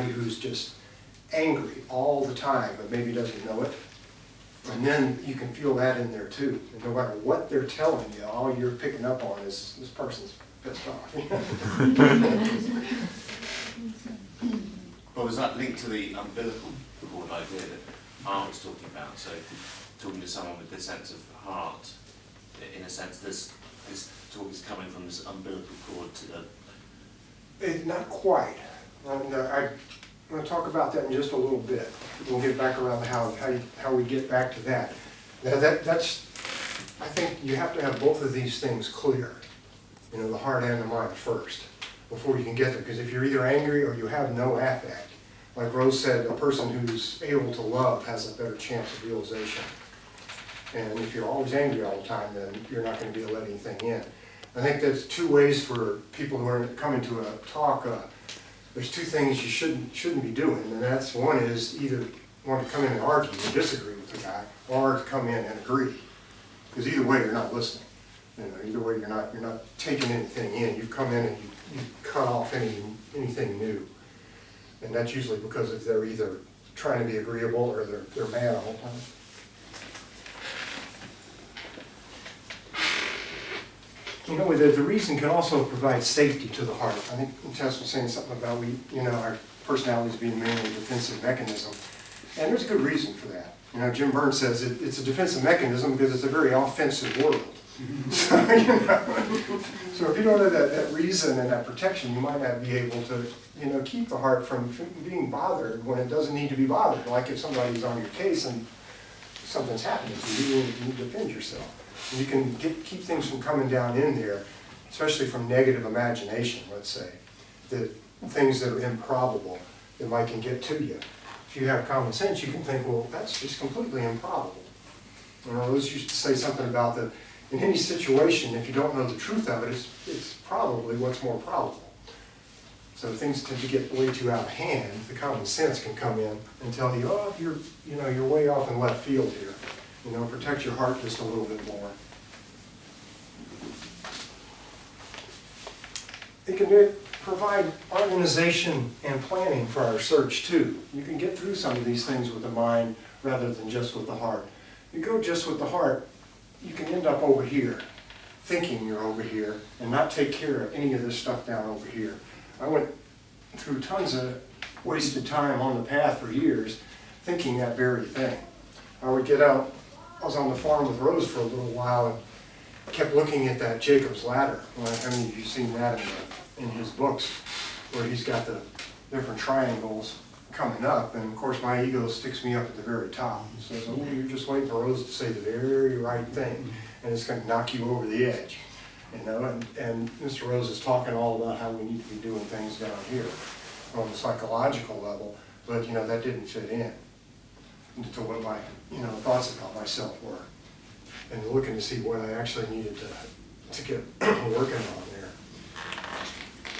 who's just angry all the time, but maybe doesn't know it. And then you can feel that in there too. And no matter what they're telling you, all you're picking up on is this person's pissed off. Well, was that linked to the umbilical cord idea that Art was talking about? So, talking to someone with this sense of heart, in a sense, this talk is coming from this umbilical cord to the... Not quite. I'm going to talk about that in just a little bit. We'll get back around to how we get back to that. Now that's, I think you have to have both of these things clear. You know, the heart and the mind first, before you can get there. Because if you're either angry or you have no affect, like Rose said, a person who's able to love has a better chance of realization. And if you're always angry all the time, then you're not going to be able to let anything in. I think there's two ways for people who are coming to a talk. There's two things you shouldn't be doing, and that's one is either want to come in and argue and disagree with the guy, or to come in and agree. Because either way, you're not listening. You know, either way, you're not taking anything in. You've come in and you cut off anything new, and that's usually because if they're either trying to be agreeable or they're mad all the time. You know, the reason can also provide safety to the heart. I think Tess was saying something about our personalities being mainly a defensive mechanism. And there's a good reason for that. You know, Jim Burns says it's a defensive mechanism because it's a very offensive world. So, so if you don't have that reason and that protection, you might not be able to, keep the heart from being bothered when it doesn't need to be bothered. Like if somebody's on your case and something's happening to you, you defend yourself. You can keep things from coming down in there, especially from negative imagination, let's say, that things that are improbable that can get to you. If you have common sense, you can think, well, that's just completely improbable. Rose used to say something about that in any situation, if you don't know the truth of it, it's probably what's more probable. So things tend to get way too out of hand. The common sense can come in and tell you, oh, you're way off in left field here. Protect your heart just a little bit more. It can provide organization and planning for our search too. You can get through some of these things with the mind rather than just with the heart. You go just with the heart, you can end up over here, thinking you're over here, and not take care of any of this stuff down over here. I went through tons of wasted time on the path for years thinking that very thing. I would get out. I was on the farm with Rose for a little while and kept looking at that Jacob's ladder. I mean, you've seen that in his books, where he's got the different triangles coming up, and of course my ego sticks me up at the very top. It says, oh, you're just waiting for Rose to say the very right thing, and it's going to knock you over the edge. And Mr. Rose is talking all about how we need to be doing things down here on the psychological level, but that didn't fit in into what my thoughts about myself were, and looking to see what I actually needed to get working on there.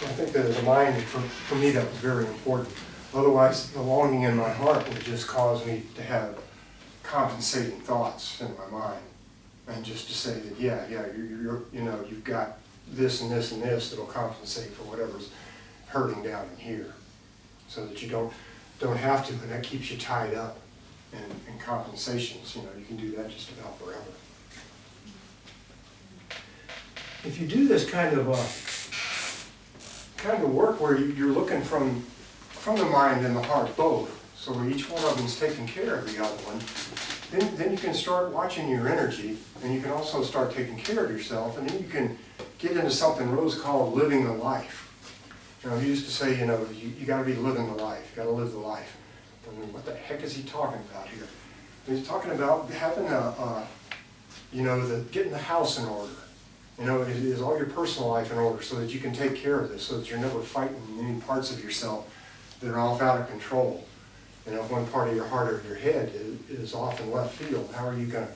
I think that as a mind, for me, that was very important. Otherwise, the longing in my heart would just cause me to have compensating thoughts in my mind, and just to say that you've got this and this and this that'll compensate for whatever's hurting down in here, so that you don't have to, and that keeps you tied up. And compensations, you can do that just about forever. If you do this kind of work where you're looking from the mind and the heart both, so where each one of them is taking care of the other one, then you can start watching your energy, and you can also start taking care of yourself, and then you can get into something Rose called living the life. He used to say, you got to be living the life. You got to live the life. I mean, what the heck is he talking about here? He's talking about having getting the house in order. Is all your personal life in order so that you can take care of this, so that you're never fighting any parts of yourself that are off out of control. If one part of your heart or your head is off in left field, how are you going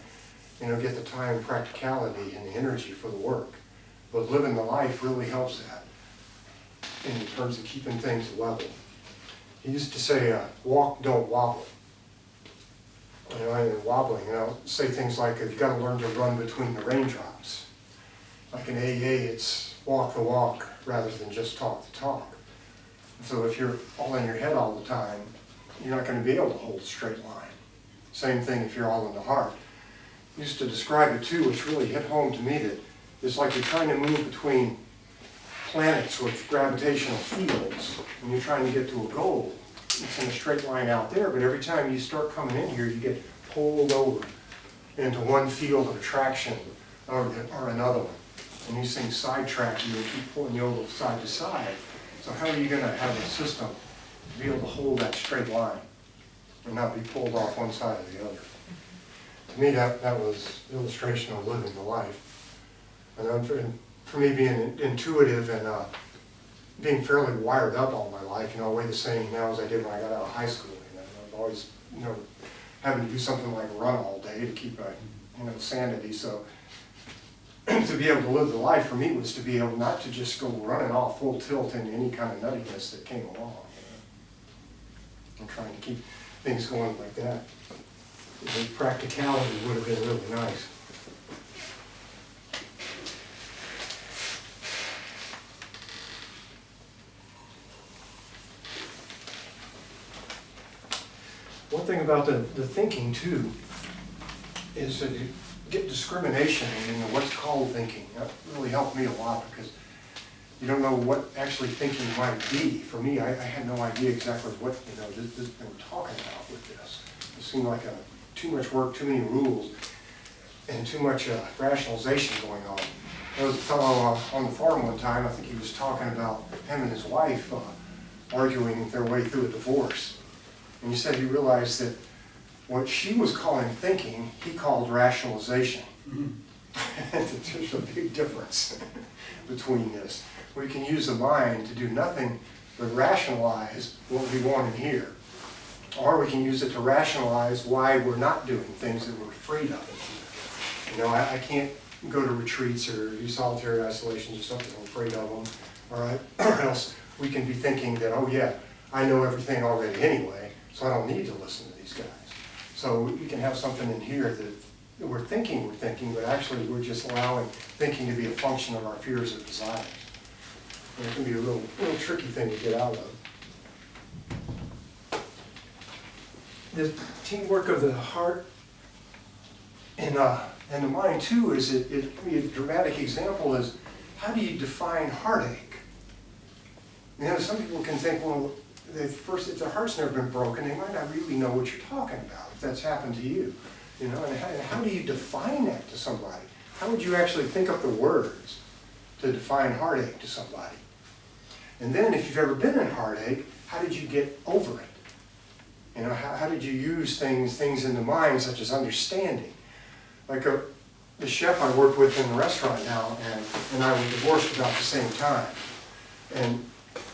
to, get the time, practicality, and the energy for the work? But living the life really helps that in terms of keeping things level. He used to say, walk, don't wobble. And wobbling, say things like, you got to learn to run between the raindrops. Like in AA, it's walk the walk rather than just talk the talk. So if you're all in your head all the time, you're not going to be able to hold a straight line. Same thing if you're all in the heart. I used to describe it too, which really hit home to me, that it's like you're trying to move between planets with gravitational fields, and you're trying to get to a goal. It's in a straight line out there, but every time you start coming in here, you get pulled over into one field of attraction or another one. And these things sidetrack you and keep pulling you over side to side. So how are you going to have a system to be able to hold that straight line and not be pulled off one side or the other? To me, that was an illustration of living the life. And for me, being intuitive and being fairly wired up all my life, I weigh the same now as I did when I got out of high school. I've always, having to do something like run all day to keep my, sanity. So to be able to live the life for me was to be able not to just go running off full tilt into any kind of nuttiness that came along. I'm trying to keep things going like that. The practicality would have been really nice. One thing about the thinking too is that you get discrimination in what's called thinking. That really helped me a lot because you don't know what actually thinking might be. For me, I had no idea exactly what they were talking about with this. It seemed like too much work, too many rules, and too much rationalization going on. There was a fellow on the farm one time, I think he was talking about him and his wife arguing their way through a divorce. And he said he realized that what she was calling thinking, he called rationalization. There's a big difference between this. We can use the mind to do nothing but rationalize what we want in here. Or we can use it to rationalize why we're not doing things that we're afraid of. I can't go to retreats or do solitary isolations or something, I'm afraid of them. All right? Or else we can be thinking that, oh yeah, I know everything already anyway, so I don't need to listen to these guys. So we can have something in here that we're thinking, but actually we're just allowing thinking to be a function of our fears or desires. And it can be a real tricky thing to get out of. The teamwork of the heart and the mind too is it can be a dramatic example is how do you define heartache? Some people can think, well, if their heart's never been broken, they might not really know what you're talking about if that's happened to you. And how do you define that to somebody? How would you actually think up the words to define heartache to somebody? And then if you've ever been in heartache, how did you get over it? How did you use things in the mind, such as understanding? Like the chef I work with in the restaurant now, and I were divorced about the same time. And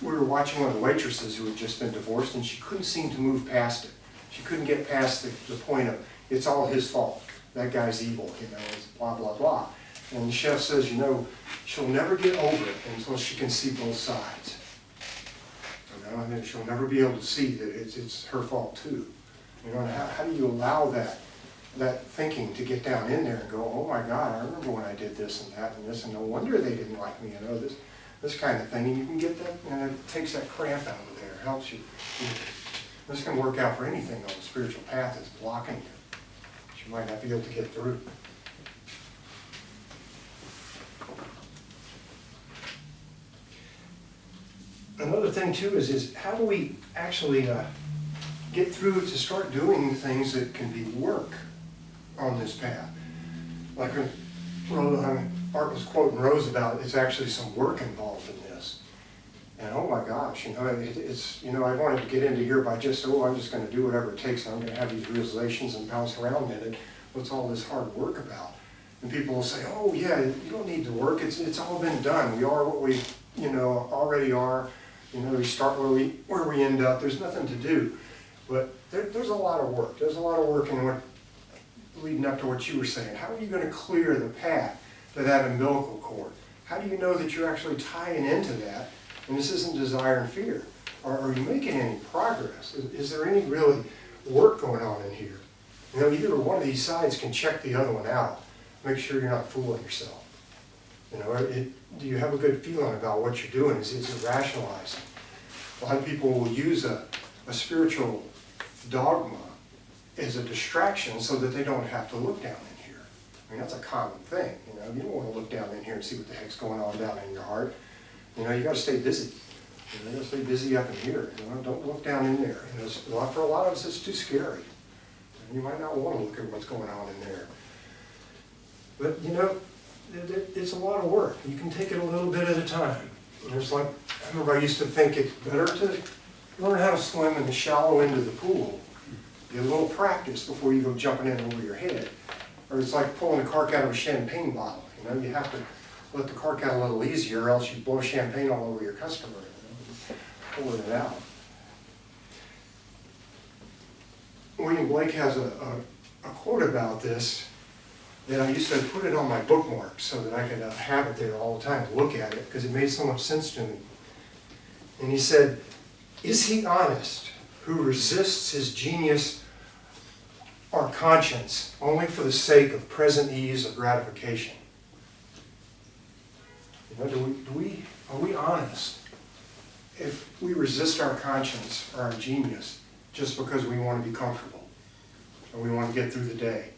we were watching one of the waitresses who had just been divorced, and she couldn't seem to move past it. She couldn't get past the point of, it's all his fault. That guy's evil, it's blah, blah, blah. And the chef says, she'll never get over it until she can see both sides. And then she'll never be able to see that it's her fault too. How do you allow that thinking to get down in there and go, oh my God, I remember when I did this and that and this, and no wonder they didn't like me, this kind of thing. And you can get that, and it takes that cramp out of there, helps you. This can work out for anything on the spiritual path that's blocking you, that you might not be able to get through. Another thing too is how do we actually get through to start doing things that can be work on this path? Like Art was quoting Rose about, it's actually some work involved in this. And oh my gosh, it's I wanted to get into here by just, I'm just going to do whatever it takes, and I'm going to have these realizations and bounce around in it. What's all this hard work about? And people will say, oh yeah, you don't need to work, it's all been done. We are what we already are. We start where we end up. There's nothing to do. But there's a lot of work. There's a lot of work in what leading up to what you were saying. How are you going to clear the path to that umbilical cord? How do you know that you're actually tying into that? And this isn't desire and fear. Are you making any progress? Is there any really work going on in here? Either one of these sides can check the other one out. Make sure you're not fooling yourself. Do you have a good feeling about what you're doing? Is it rationalizing? A lot of people will use a spiritual dogma as a distraction so that they don't have to look down in here. I mean, that's a common thing, you know. You don't want to look down in here and see what the heck's going on down in your heart. You know, you got to stay busy. You got to stay busy up in here. You know, don't look down in there. You know, for a lot of us, it's too scary. And you might not want to look at what's going on in there. But, you know, it's a lot of work. You can take it a little bit at a time. And it's like, I remember I used to think it's better to learn how to swim in the shallow end of the pool. Get a little practice before you go jumping in over your head. Or it's like pulling a cork out of a champagne bottle. You know, you have to let the cork out a little easier, or else you blow champagne all over your customer. You know, pulling it out. William Blake has a quote about this that I used to put it on my bookmark so that I could have it there all the time to look at it, because it made so much sense to me. And he said, "Is he honest who resists his genius or conscience only for the sake of present ease or gratification?" You know, are we honest if we resist our conscience or our genius just because we want to be comfortable or we want to get through the day?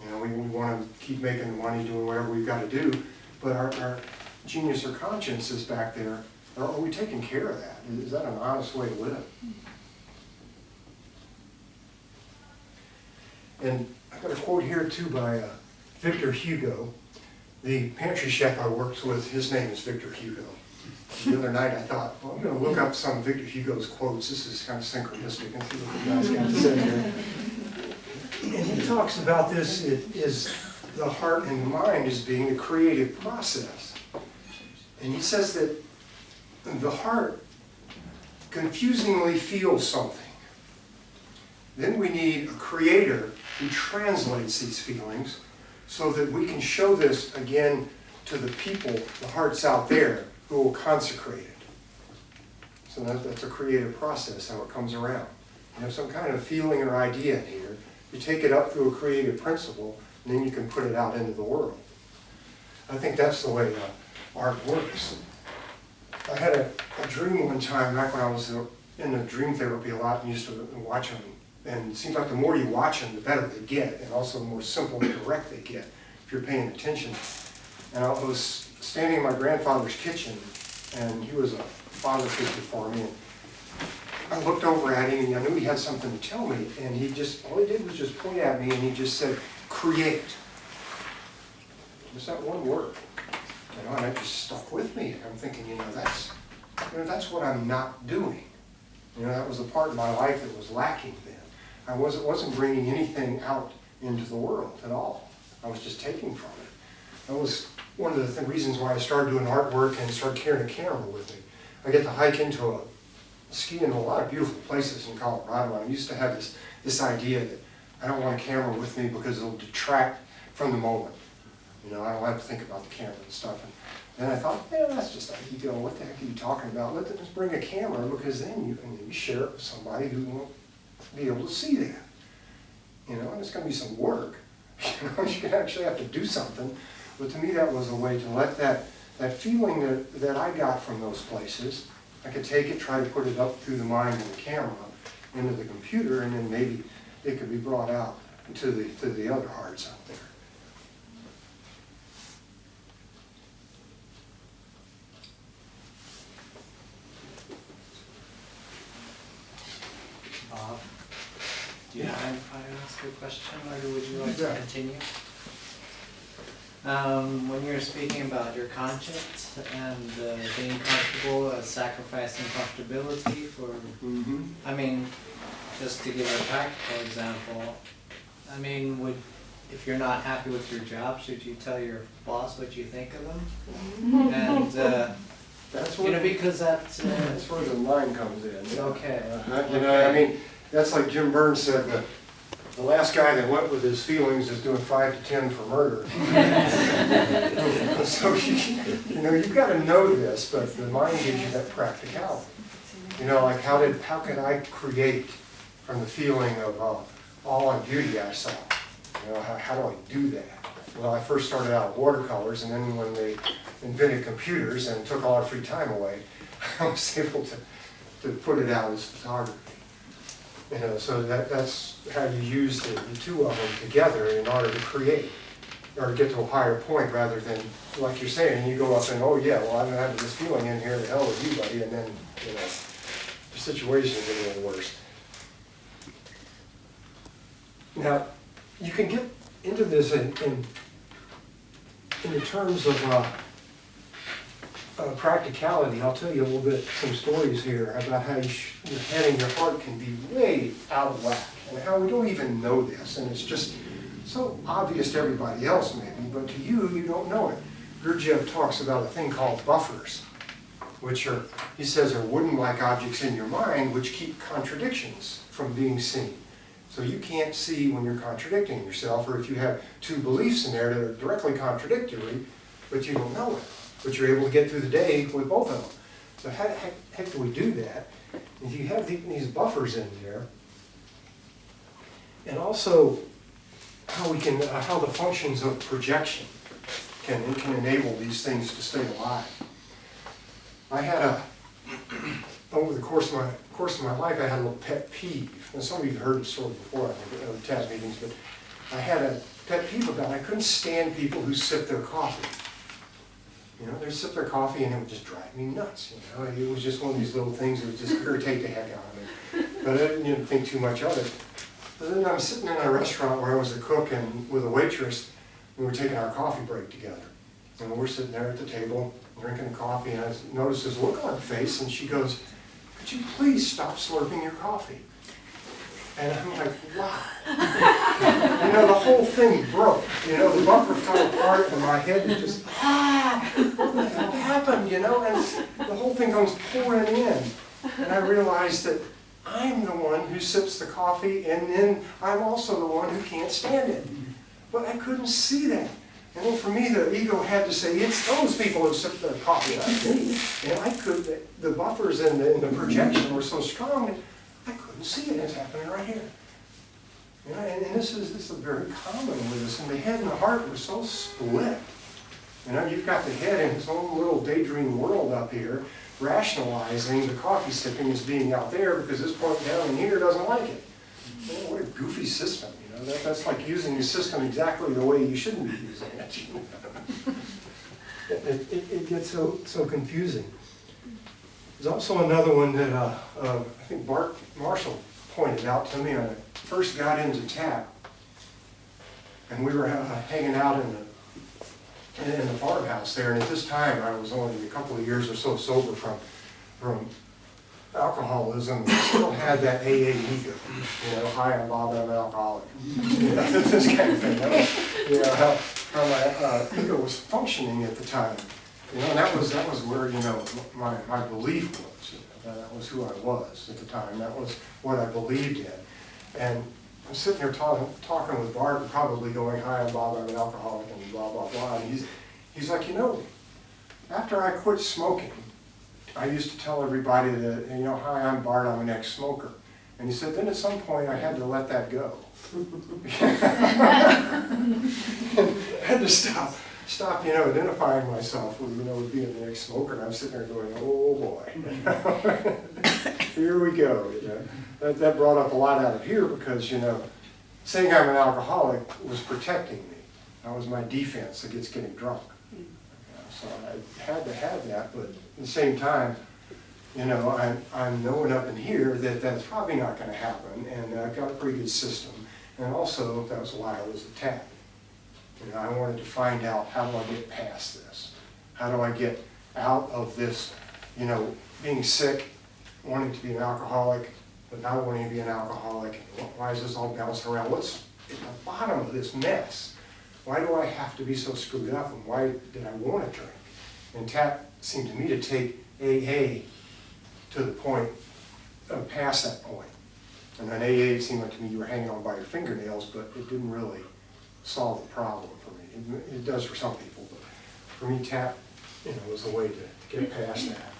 You know, we want to keep making the money, doing whatever we've got to do, but our genius or conscience is back there. Are we taking care of that? Is that an honest way to live? And I've got a quote here too by Victor Hugo. The pantry chef I worked with, his name is Victor Hugo. The other night I thought, well, I'm going to look up some of Victor Hugo's quotes. This is kind of synchronistic and see what the guys got to say here. And he talks about this is the heart and mind as being a creative process. And he says that the heart confusingly feels something. Then we need a creator who translates these feelings so that we can show this again to the people, the hearts out there, who will consecrate it. So that's a creative process, how it comes around. You have some kind of feeling or idea in here, you take it up through a creative principle, and then you can put it out into the world. I think that's the way art works. I had a dream one time back when I was in the dream therapy a lot and used to watch them. And it seems like the more you watch them, the better they get, and also the more simple and direct they get, if you're paying attention. And I was standing in my grandfather's kitchen, and he was a father figure for me. And I looked over at him, and I knew he had something to tell me, and all he did was just point at me, and he just said, "Create." Just that one word. You know, and it just stuck with me. And I'm thinking, that's what I'm not doing. You know, that was a part of my life that was lacking then. I wasn't bringing anything out into the world at all. I was just taking from it. That was one of the reasons why I started doing artwork and started carrying a camera with me. I get to hike ski in a lot of beautiful places in Colorado. And I used to have this idea that I don't want a camera with me because it'll detract from the moment. You know, I don't have to think about the camera and stuff. And then I thought, that's just like ego. What the heck are you talking about? Let's bring a camera, because then you can share it with somebody who won't be able to see that. You know, and it's going to be some work. You know, you can actually have to do something. But to me, that was a way to let that feeling that I got from those places, I could take it, try to put it up through the mind and the camera into the computer, and then maybe it could be brought out to the other hearts out there. Bob, do you mind if I ask a question, or would you like to continue? When you were speaking about your conscience and being comfortable, sacrificing comfortability for, I mean, just to give a practical example, I mean, if you're not happy with your job, should you tell your boss what you think of them? And that's you know, because that's where the line comes in. Yeah. Okay. You know, I mean, that's like Jim Burns said, the last guy that went with his feelings is doing 5 to 10 for murder. So, you know, you've got to know this, but the mind gives you that practicality. You know, like how could I create from the feeling of awe and beauty I saw? You know, how do I do that? Well, I first started out with watercolors, and then when they invented computers and took all our free time away, I was able to to put it out as photography. You know, so that's how you use the two of them together in order to create, or get to a higher point, rather than, like you're saying, you go up and, oh yeah, well, I'm having this feeling in here, the hell with you, buddy, and then, you know, the situation is a little worse. Now, you can get into this in the terms of practicality. I'll tell you a little bit, some stories here about how your head and your heart can be way out of whack, and how we don't even know this, and it's just so obvious to everybody else maybe, but to you, you don't know it. Gurdjieff talks about a thing called buffers, which are, he says, are wooden-like objects in your mind which keep contradictions from being seen. So you can't see when you're contradicting yourself, or if you have two beliefs in there that are directly contradictory, but you don't know it. But you're able to get through the day with both of them. So how the heck do we do that? If you have these buffers in there, and also how we can, how the functions of projection can enable these things to stay alive. I had over the course of my life, I had a little pet peeve. And some of you have heard this story before at TAS meetings, but I had a pet peeve about it. I couldn't stand people who sip their coffee. You know, they'd sip their coffee and it would just drive me nuts. You know, it was just one of these little things that would just irritate the heck out of me. But I didn't think too much of it. But then I was sitting in a restaurant where I was the cook and with a waitress, we were taking our coffee break together. And we're sitting there at the table, drinking coffee, and I noticed this look on her face, and she goes, "Could you please stop slurping your coffee?" And I'm like, wow. You know, the whole thing broke. You know, the buffer fell apart and my head was just, what the hell happened, you know? And the whole thing comes pouring in. And I realized that I'm the one who sips the coffee, and then I'm also the one who can't stand it. But I couldn't see that. And then for me, the ego had to say, it's those people who sip their coffee, not me. And I could, the buffers and the projection were so strong that I couldn't see it. It's happening right here. You know, and this is very common with us. And the head and the heart were so split. You know, you've got the head in its own little daydream world up here, rationalizing the coffee sipping as being out there because this point down in here doesn't like it. You know, what a goofy system. You know, that's like using the system exactly the way you shouldn't be using it. It gets so confusing. There's also another one that I think Bart Marshall pointed out to me when I first got into TAP, and we were hanging out in the farmhouse there, and at this time I was only a couple of years or so sober from alcoholism, and still had that AA ego. You know, hi, I'm Bob, I'm an alcoholic. You know, this kind of thing. That was, you know, how my ego was functioning at the time. You know, and that was where, you know, my belief was. You know, that was who I was at the time. That was what I believed in. And I'm sitting here talking with Bart and probably going, hi, I'm Bob, I'm an alcoholic, and blah, blah, blah. And he's like, you know, after I quit smoking, I used to tell everybody that, you know, hi, I'm Bart, I'm an ex-smoker. And he said, then at some point I had to let that go. I had to stop, you know, identifying myself with, you know, with being an ex-smoker. And I'm sitting there going, oh boy, here we go. You know, that brought up a lot out of here because, you know, saying I'm an alcoholic was protecting me. That was my defense against getting drunk. So I had to have that, but at the same time, you know, I'm knowing up in here that that's probably not going to happen, and I've got a pretty good system. And also, that was why I was attacked. You know, I wanted to find out, how do I get past this? How do I get out of this, you know, being sick, wanting to be an alcoholic, but not wanting to be an alcoholic? Why is this all bouncing around? What's at the bottom of this mess? Why do I have to be so screwed up, and why did I want to drink? And TAP seemed to me to take AA to the point of past that point. And then AA, it seemed like to me you were hanging on by your fingernails, but it didn't really solve the problem for me. It does for some people, but for me, TAP, you know, was a way to get past that.